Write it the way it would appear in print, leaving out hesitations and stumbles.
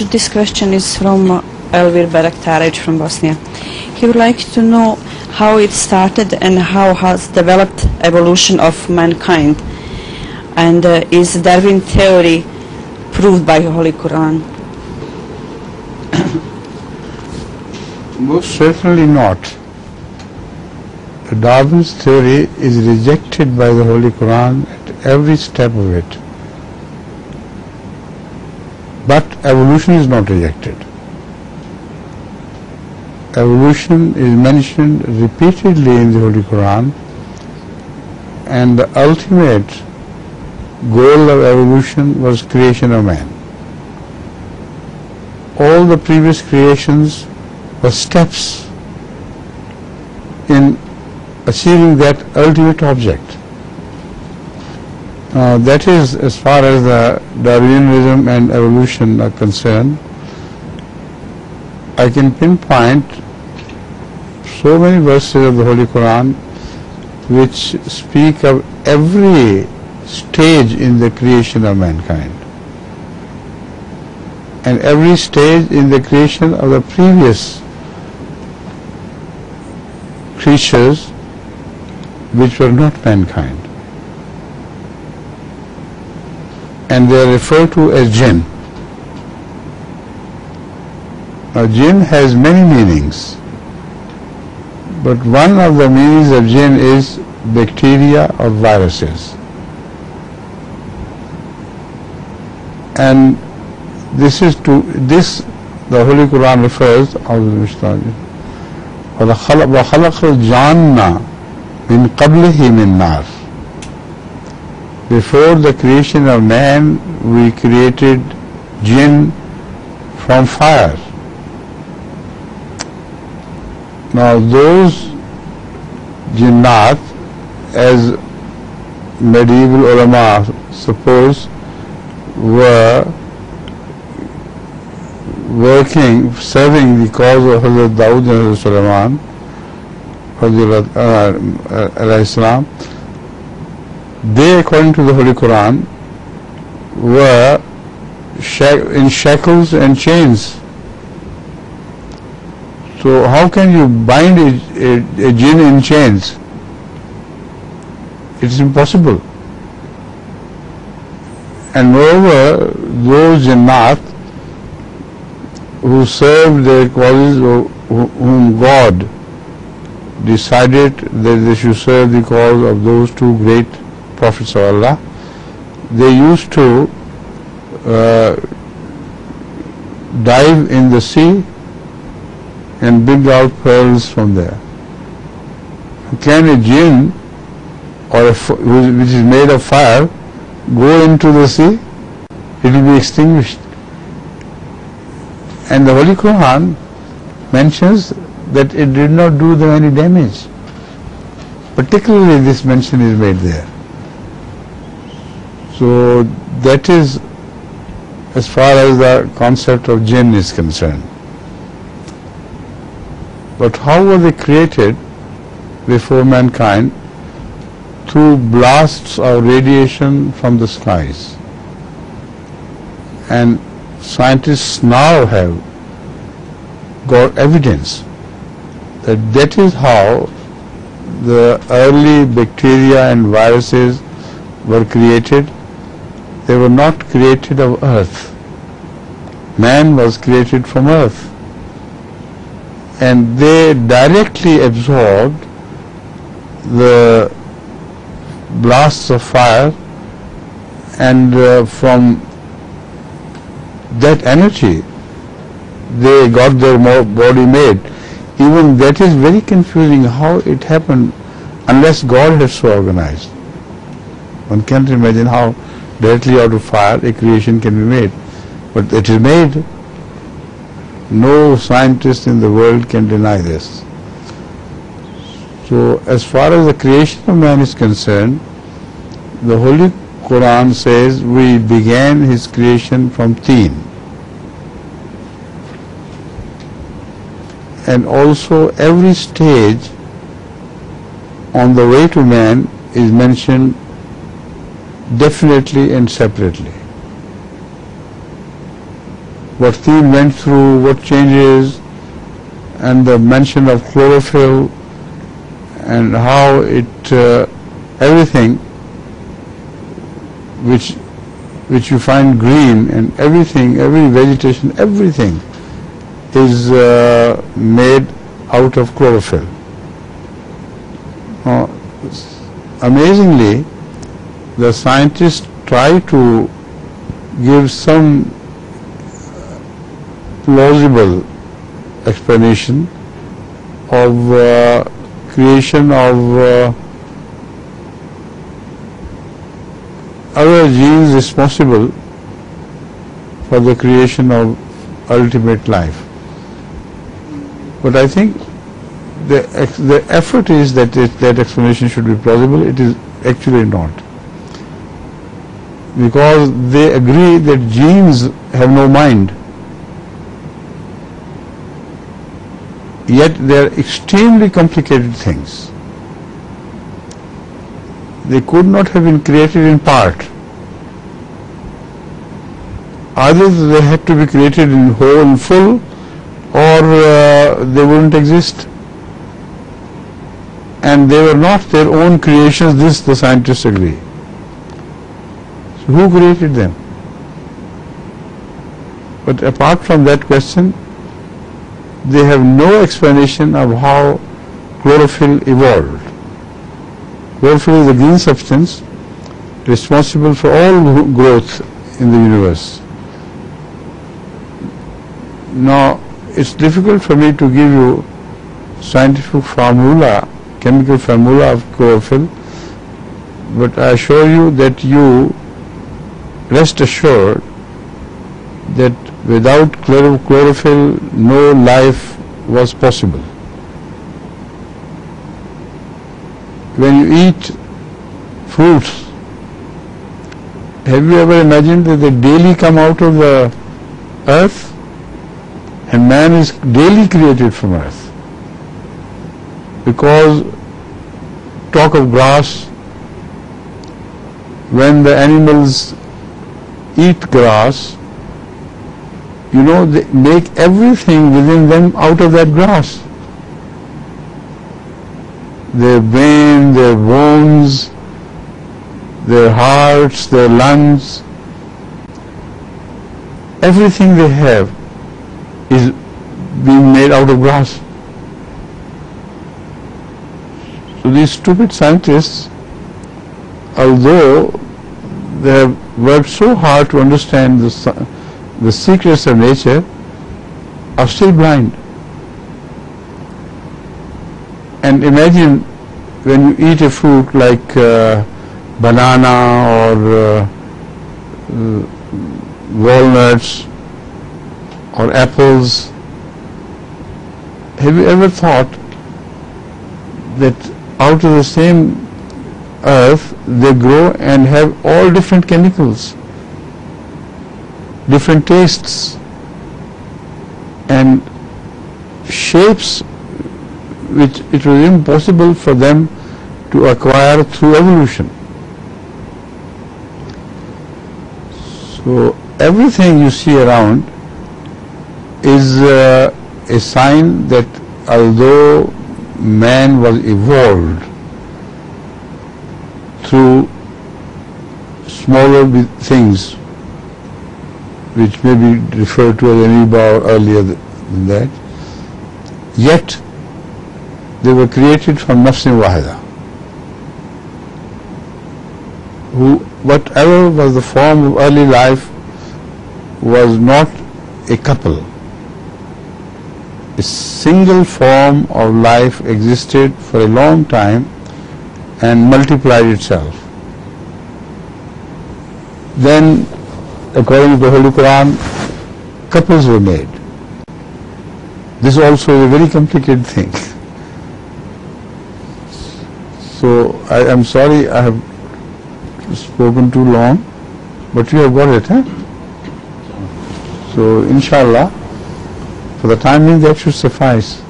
This question is from Elvir Baraktaraj from Bosnia. He would like to know how it started and how has developed evolution of mankind, and is Darwin theory proved by Holy Quran? Most certainly not. Darwin's theory is rejected by the Holy Quran at every step of it. But evolution is not rejected. Evolution is mentioned repeatedly in the Holy Quran, and the ultimate goal of evolution was creation of man. All the previous creations were steps in achieving that ultimate object. That is as far as the Darwinism and evolution are concerned. I can pinpoint so many verses of the Holy Quran which speak of every stage in the creation of mankind and every stage in the creation of the previous creatures which were not mankind, and they are referred to as jinn. Now, jinn has many meanings, but one of the meanings of jinn is bacteria or viruses. And this the Holy Quran refers, وَخَلَقَ الْجَانَّ مِنْ قَبْلِهِ مِنْ نَارٍ. Before the creation of man, we created jinn from fire. Now those jinnat, as medieval ulama suppose, were working, serving the cause of Hazrat Dawood and Hazrat Sulaiman, alayhi salam. They, according to the Holy Quran, were in shackles and chains. So how can you bind a jinn in chains? It's impossible. And moreover, those jinnat who served their causes, whom God decided that they should serve the cause of those two great prophets of Allah, they used to dive in the sea and bring out pearls from there. Can a jinn which is made of fire go into the sea? It will be extinguished. And the Holy Quran mentions that it did not do them any damage. Particularly this mention is made there. So that is as far as the concept of jinn is concerned. But how were they created before mankind? Through blasts of radiation from the skies. And scientists now have got evidence that is how the early bacteria and viruses were created. They were not created of earth. Man was created from earth. And they directly absorbed the blasts of fire, and from that energy they got their body made. Even that is very confusing how it happened unless God has so organized. One can't imagine how directly out of fire a creation can be made, but it is made. No scientist in the world can deny this. So as far as the creation of man is concerned, the Holy Quran says we began his creation from teen. And also every stage on the way to man is mentioned definitely and separately. what Theme went through, what changes, and the mention of chlorophyll, and how it everything which you find green, and everything, every vegetation, everything is made out of chlorophyll. Amazingly, the scientists try to give some plausible explanation of creation of other genes responsible for the creation of ultimate life. But I think the effort is that that explanation should be plausible. It is actually not, because they agree that genes have no mind, yet they are extremely complicated things. They could not have been created in part. Either they had to be created in whole and full, or they wouldn't exist. And they were not their own creations, this the scientists agree. So who created them? But apart from that question, they have no explanation of how chlorophyll evolved. Chlorophyll is a green substance responsible for all growth in the universe. Now, it's difficult for me to give you scientific formula, chemical formula of chlorophyll, but I assure you that you rest assured that without chlorophyll no life was possible. When you eat fruits, have you ever imagined that they daily come out of the earth? And man is daily created from earth. Because talk of grass, when the animals eat grass, you know, they make everything within them out of that grass. Their brain, their bones, their hearts, their lungs, everything they have is being made out of grass. So these stupid scientists, although they have worked so hard to understand the secrets of nature, are still blind. And imagine when you eat a fruit like banana or walnuts or apples, have you ever thought that out of the same earth they grow and have all different chemicals, different tastes and shapes which it was impossible for them to acquire through evolution? So everything you see around is a sign that although man was evolved through smaller things which may be referred to as amoeba or earlier than that, yet they were created from nafsin wahida. Whatever was the form of early life was not a couple. A single form of life existed for a long time and multiplied itself. Then, according to the Holy Quran, couples were made. This also is a very complicated thing. So, I am sorry I have spoken too long, but you have got it, huh? So, inshallah, for the time being that should suffice.